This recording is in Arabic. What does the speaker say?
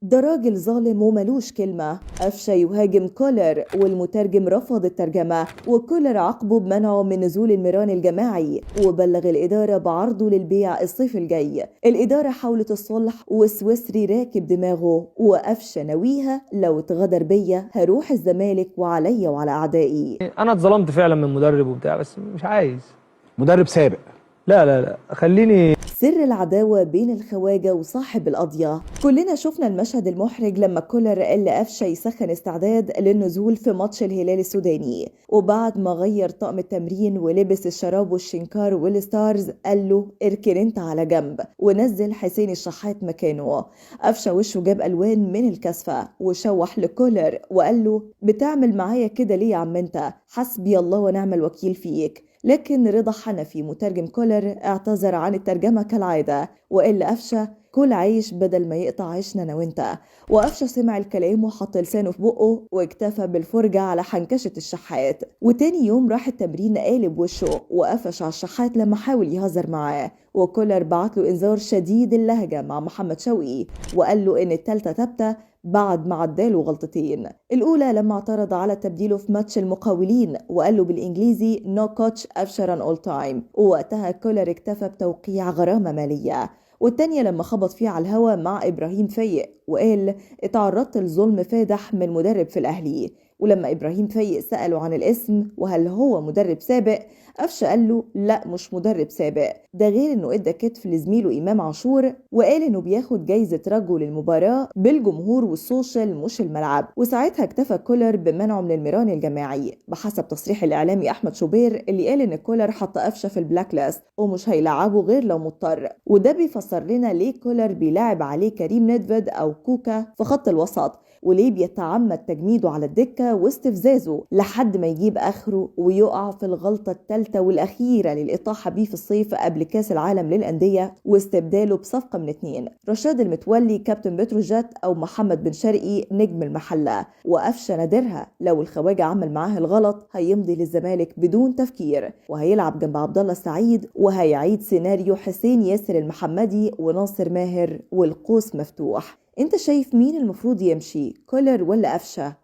ده راجل ظالم وملوش كلمة. قفشة يهاجم كولر والمترجم رفض الترجمة، وكولر عاقبه بمنعه من نزول الميران الجماعي، وبلغ الإدارة بعرضه للبيع الصيف الجاي. الإدارة حاولت الصلح والسويسري راكب دماغه، وقفشة ناويها لو اتغدر بيا هروح الزمالك وعليا وعلى أعدائي. انا اتظلمت فعلا من مدرب وبتاع، بس مش عايز مدرب سابق. لا لا لا، خليني. سر العداوة بين الخواجة وصاحب القضية. كلنا شفنا المشهد المحرج لما كولر قال لقفشة يسخن استعداد للنزول في ماتش الهلال السوداني، وبعد ما غير طقم التمرين ولبس الشراب والشنكار والستارز قال له اركن انت على جنب، ونزل حسين الشحات مكانه. قفشة وشه جاب ألوان من الكسفة وشوح لكولر وقال له بتعمل معايا كده ليه يا عم انت؟ حسبي الله ونعم الوكيل فيك. لكن رضا حنفي مترجم كولر اعتذر عن الترجمة كالعادة، وقال لقفشة كل عيش بدل ما يقطع عيشنا انا وانت. وقفشة سمع الكلام وحط لسانه في بقه واكتفى بالفرجة على حنكشة الشحات. وتاني يوم راح التمرين قالب وشه وقفش على الشحات لما حاول يهزر معاه، وكولر بعت له انذار شديد اللهجة مع محمد شوقي وقال له ان التالتة تابتة بعد ما عداله غلطتين. الأولى لما اعترض على تبديله في ماتش المقاولين وقال له بالإنجليزي no coach أفشر all time، ووقتها كولر اكتفى بتوقيع غرامة مالية. والتانية لما خبط فيه على الهوا مع إبراهيم فايق وقال اتعرضت لظلم فادح من مدرب في الأهلي. ولما إبراهيم فايق سأله عن الاسم وهل هو مدرب سابق، قفشة قال له لا مش مدرب سابق، ده غير انه ادى كتف لزميله امام عاشور وقال انه بياخد جايزة رجل المباراة بالجمهور والسوشيال مش الملعب. وساعتها اكتفى كولر بمنعه من الميران الجماعي بحسب تصريح الاعلامي احمد شوبير اللي قال ان كولر حط قفشة في البلاك ليست ومش هيلعبه غير لو مضطر. وده بيفسر لنا ليه كولر بيلاعب عليه كريم ندفد او كوكا في خط الوسط، وليه بيتعمد تجميده على الدكة واستفزازه لحد ما يجيب آخره ويقع في الغلطة الثالثة والأخيرة للإطاحة بيه في الصيف قبل كاس العالم للأندية واستبداله بصفقة من 2: رشاد المتولي كابتن بتروجيت أو محمد بن شرقي نجم المحلة. وقفشة نادرها لو الخواجة عمل معاه الغلط هيمضي للزمالك بدون تفكير وهيلعب جنب عبد الله السعيد وهيعيد سيناريو حسين ياسر المحمدي وناصر ماهر والقوس مفتوح. انت شايف مين المفروض يمشي، كولر ولا قفشة؟